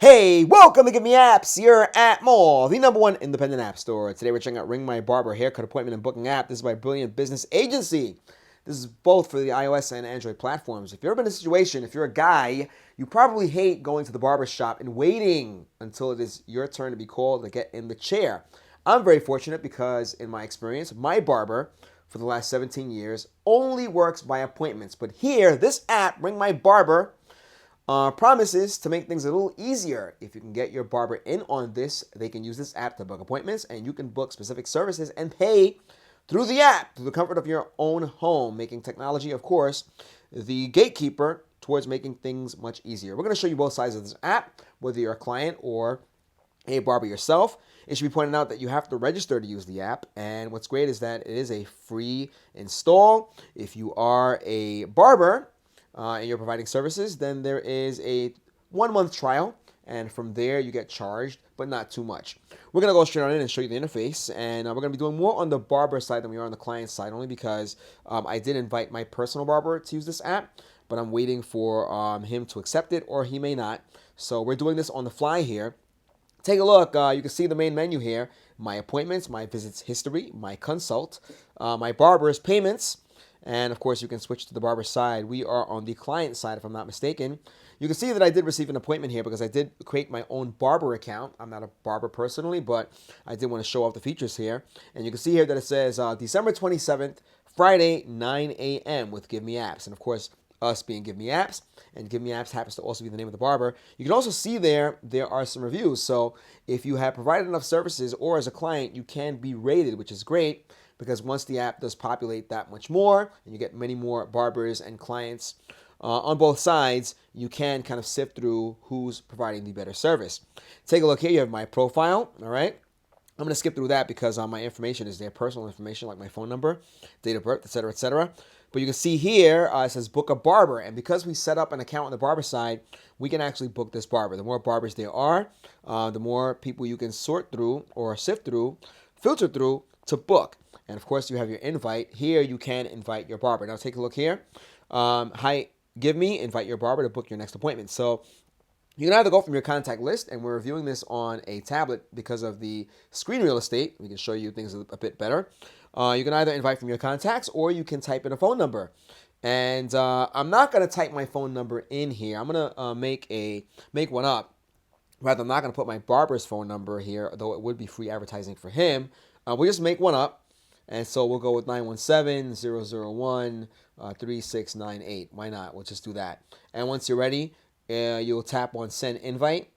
Hey, welcome to Give Me Apps. You're at Mall, the #1 independent app store. Today we're checking out Ring My Barber haircut appointment and booking app. This is by Brilliant Business Agency. This is both for the iOS and Android platforms. If you've ever been in a situation, if you're a guy, you probably hate going to the barber shop and waiting until it is your turn to be called to get in the chair. I'm very fortunate because, in my experience, my barber for the last 17 years only works by appointments. But here, this app, Ring My Barber, promises to make things a little easier. If you can get your barber in on this, they can use this app to book appointments, and you can book specific services and pay through the app, through the comfort of your own home, making technology, of course, the gatekeeper towards making things much easier. We're going to show you both sides of this app, whether you're a client or a barber yourself. It should be pointed out that you have to register to use the app, and what's great is that it is a free install. If you are a barber, and you're providing services, then there is a 1-month trial, and from there you get charged, but not too much. We're going to go straight on in and show you the interface, and we're going to be doing more on the barber side than we are on the client side, only because I did invite my personal barber to use this app, but I'm waiting for him to accept it, or he may not. So we're doing this on the fly here. Take a look. You can see the main menu here: my appointments, my visits history, my consult, my barber's payments, and of course, you can switch to the barber side. We are on the client side, if I'm not mistaken. You can see that I did receive an appointment here because I did create my own barber account. I'm not a barber personally, but I did want to show off the features here. And you can see here that it says December 27th, Friday, 9 a.m. with GiveMeApps. And of course, us being GiveMeApps, and GiveMeApps happens to also be the name of the barber. You can also see there are some reviews. So if you have provided enough services, or as a client, you can be rated, which is great, because once the app does populate that much more, and you get many more barbers and clients on both sides, you can kind of sift through who's providing the better service. Take a look here. You have my profile, all right? I'm going to skip through that because my information is there, personal information like my phone number, date of birth, etc., etc. But you can see here, it says book a barber. And because we set up an account on the barber side, we can actually book this barber. The more barbers there are, the more people you can sort through or sift through, filter through to book. And of course, you have your invite. Here, you can invite your barber. Now, take a look here. Hi, give me, invite your barber to book your next appointment. So you can either go from your contact list, and we're reviewing this on a tablet because of the screen real estate. We can show you things a bit better. You can either invite from your contacts, or you can type in a phone number. And I'm not going to type my phone number in here. I'm going to make one up. Rather, I'm not going to put my barber's phone number here, though it would be free advertising for him. We'll just make one up. And so we'll go with 917-001-3698. Why not? We'll just do that. And once you're ready, you'll tap on send invite.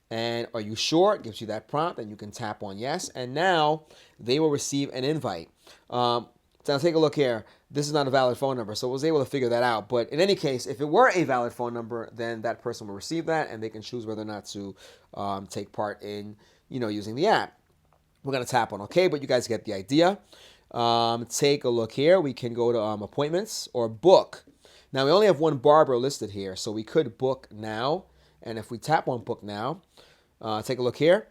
And are you sure? It gives you that prompt, and you can tap on yes. And now they will receive an invite. So now take a look here. This is not a valid phone number, so I was able to figure that out. But in any case, if it were a valid phone number, then that person will receive that, and they can choose whether or not to take part in, using the app. We're going to tap on OK, but you guys get the idea. Take a look here. We can go to appointments or book. Now, we only have one barber listed here, so we could book now. And if we tap on book now, take a look here.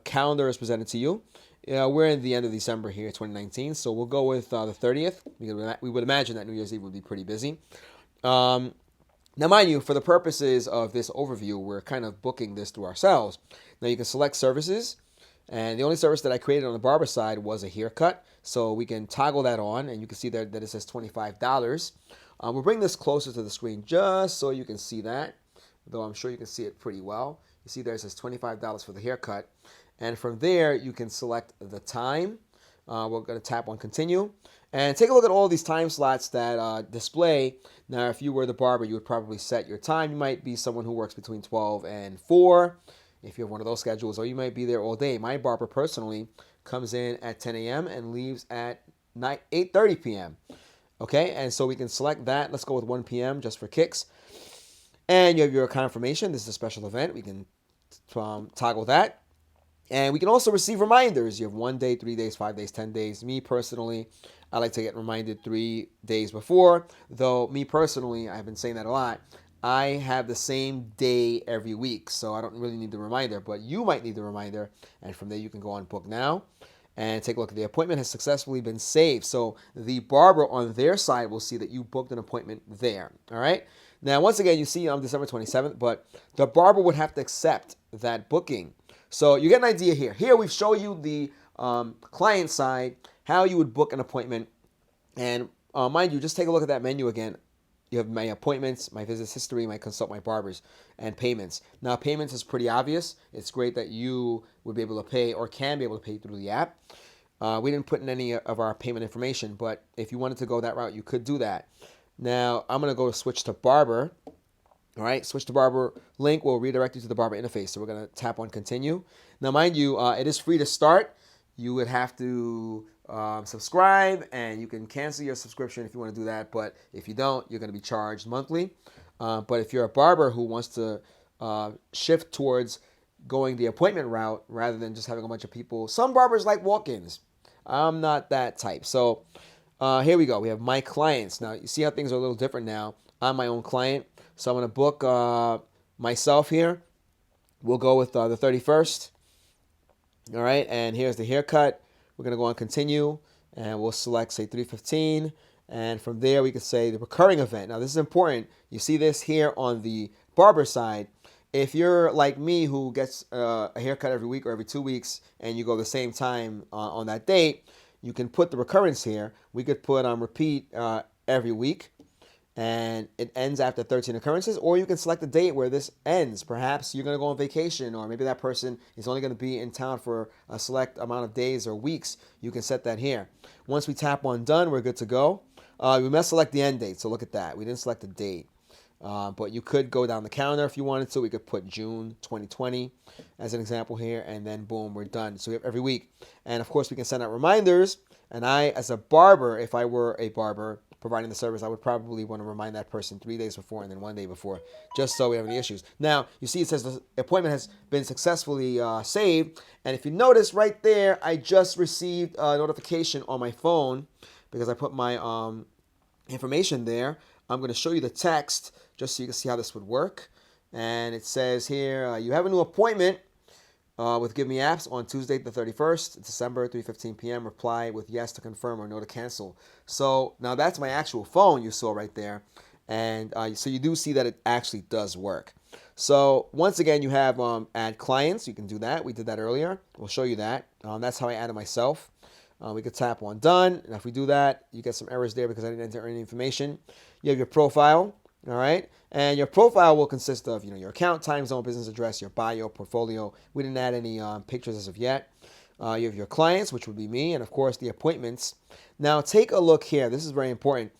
Calendar is presented to you. We're in the end of December here, 2019, so we'll go with the 30th. We would imagine that New Year's Eve would be pretty busy. Now, mind you, for the purposes of this overview, we're kind of booking this through ourselves. Now, you can select services. And the only service that I created on the barber side was a haircut. So we can toggle that on, and you can see there that it says $25. We'll bring this closer to the screen just so you can see that, though I'm sure you can see it pretty well. You see there it says $25 for the haircut. And from there, you can select the time. We're going to tap on continue. And take a look at all these time slots that display. Now, if you were the barber, you would probably set your time. You might be someone who works between 12 and 4. If you have one of those schedules, or you might be there all day. My barber personally comes in at 10 a.m. and leaves at 8:30 p.m. Okay, and so we can select that. Let's go with 1 p.m. just for kicks. And you have your confirmation. This is a special event. We can toggle that. And we can also receive reminders. You have 1 day, 3 days, 5 days, 10 days. Me personally, I like to get reminded 3 days before. Though me personally, I've been saying that a lot, I have the same day every week, so I don't really need the reminder, but you might need the reminder, and from there you can go on book now and take a look. The appointment has successfully been saved, so the barber on their side will see that you booked an appointment there, all right? Now, once again, you see on December 27th, but the barber would have to accept that booking. So you get an idea here. Here we've shown you the client side, how you would book an appointment. And mind you, just take a look at that menu again. You have my appointments, my visits history, my consult my barbers, and payments. Now, payments is pretty obvious. It's great that you would be able to pay or can be able to pay through the app. We didn't put in any of our payment information, but if you wanted to go that route, you could do that. Now, I'm going to go switch to Barber. All right, switch to Barber. Link will redirect you to the Barber interface. So we're going to tap on continue. Now, mind you, it is free to start. You would have to subscribe, and you can cancel your subscription if you want to do that. But if you don't, you're going to be charged monthly. But if you're a barber who wants to shift towards going the appointment route rather than just having a bunch of people, some barbers like walk-ins. I'm not that type. So here we go. We have my clients. Now, you see how things are a little different now. I'm my own client. So I'm going to book myself here. We'll go with the 31st. All right, and here's the haircut. We're going to go on continue, and we'll select, say, 3:15. And from there, we can say the recurring event. Now, this is important. You see this here on the barber side. If you're like me who gets a haircut every week or every 2 weeks, and you go the same time on that date, you can put the recurrence here. We could put on repeat every week, and it ends after 13 occurrences, or you can select a date where this ends. Perhaps you're going to go on vacation, or maybe that person is only going to be in town for a select amount of days or weeks. You can set that here. Once we tap on done, we're good to go. We must select the end date, so look at that. We didn't select the date. But you could go down the counter if you wanted to. We could put June 2020 as an example here, and then boom, we're done. So we have every week. And of course, we can send out reminders. And I, as a barber, if I were a barber providing the service, I would probably want to remind that person 3 days before and then 1 day before, just so we have any issues. Now, you see it says the appointment has been successfully saved. And if you notice right there, I just received a notification on my phone because I put my information there. I'm going to show you the text just so you can see how this would work. And it says here, you have a new appointment with GiveMeApps on Tuesday the 31st, December, 3:15 p.m. Reply with yes to confirm or no to cancel. So now that's my actual phone you saw right there. And so you do see that it actually does work. So once again, you have add clients. You can do that. We did that earlier. We'll show you that. That's how I added myself. We could tap on done. And if we do that, you get some errors there because I didn't enter any information. You have your profile. All right. And your profile will consist of, your account, time zone, business address, your bio, portfolio. We didn't add any pictures as of yet. You have your clients, which would be me, and of course the appointments. Now take a look here. This is very important.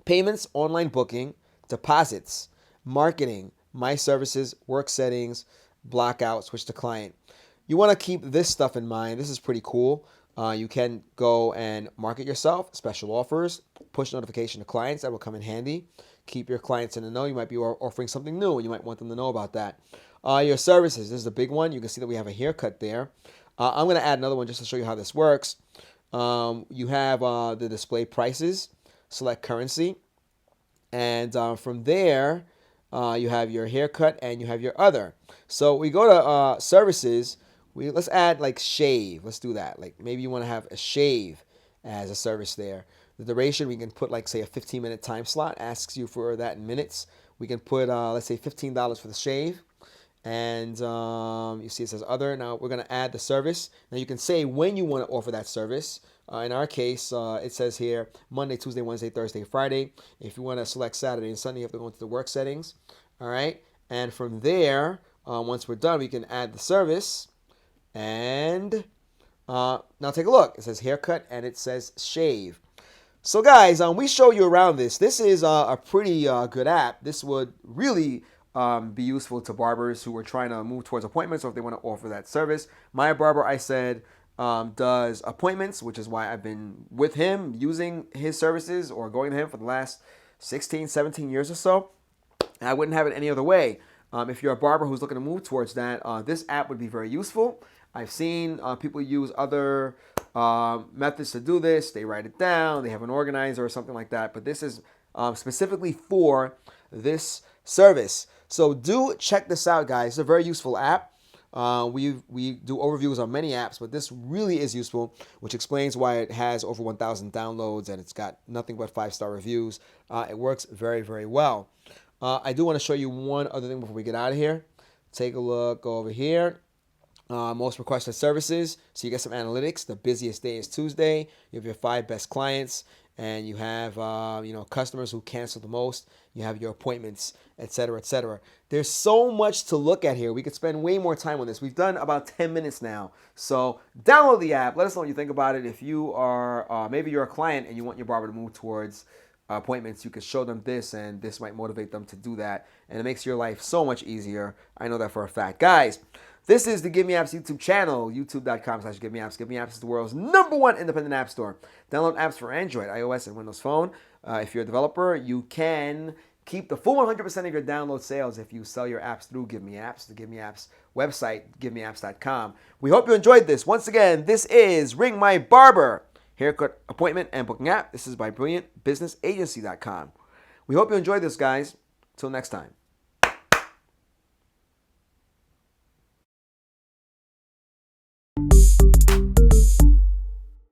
Payments, online booking, deposits, marketing, my services, work settings, blockout, switch to client. You want to keep this stuff in mind. This is pretty cool. You can go and market yourself, special offers, push notification to clients. That will come in handy. Keep your clients in the know. You might be offering something new, and you might want them to know about that. Your services. This is a big one. You can see that we have a haircut there. I'm going to add another one just to show you how this works. You have the display prices. Select currency. And from there, you have your haircut and you have your other. So we go to services. Let's add like shave. Let's do that. Like maybe you want to have a shave as a service there. The duration, we can put like, say, a 15-minute time slot. Asks you for that in minutes. We can put, let's say, $15 for the shave. And you see it says other. Now we're going to add the service. Now you can say when you want to offer that service. In our case, it says here Monday, Tuesday, Wednesday, Thursday, Friday. If you want to select Saturday and Sunday, you have to go into the work settings. All right. And from there, once we're done, we can add the service. And now take a look. It says haircut and it says shave. So guys, we show you around this. This is a pretty good app. This would really be useful to barbers who are trying to move towards appointments or if they want to offer that service. My barber, I said, does appointments, which is why I've been with him using his services or going to him for the last 16, 17 years or so. And I wouldn't have it any other way. If you're a barber who's looking to move towards that, this app would be very useful. I've seen people use other methods to do this. They write it down. They have an organizer or something like that. But this is specifically for this service. So do check this out, guys. It's a very useful app. We do overviews on many apps, but this really is useful, which explains why it has over 1,000 downloads and it's got nothing but 5-star reviews. It works very, very well. I do want to show you one other thing before we get out of here. Take a look, go over here. Most requested services. So you get some analytics. The busiest day is Tuesday. You have your 5 best clients, and you have customers who cancel the most. You have your appointments, etc., etc. There's so much to look at here. We could spend way more time on this. We've done about 10 minutes now. So download the app. Let us know what you think about it. If you are maybe you're a client and you want your barber to move towards appointments, you could show them this, and this might motivate them to do that, and it makes your life so much easier. I know that for a fact. Guys, this is the GiveMeApps YouTube channel, youtube.com/GiveMeApps. GiveMeApps is the world's #1 independent app store. Download apps for Android, iOS, and Windows Phone. If you're a developer, you can keep the full 100% of your download sales if you sell your apps through GiveMeApps, the GiveMeApps website, GiveMeApps.com. We hope you enjoyed this. Once again, this is Ring My Barber, haircut appointment and booking app. This is by brilliantbusinessagency.com. We hope you enjoyed this, guys. Till next time.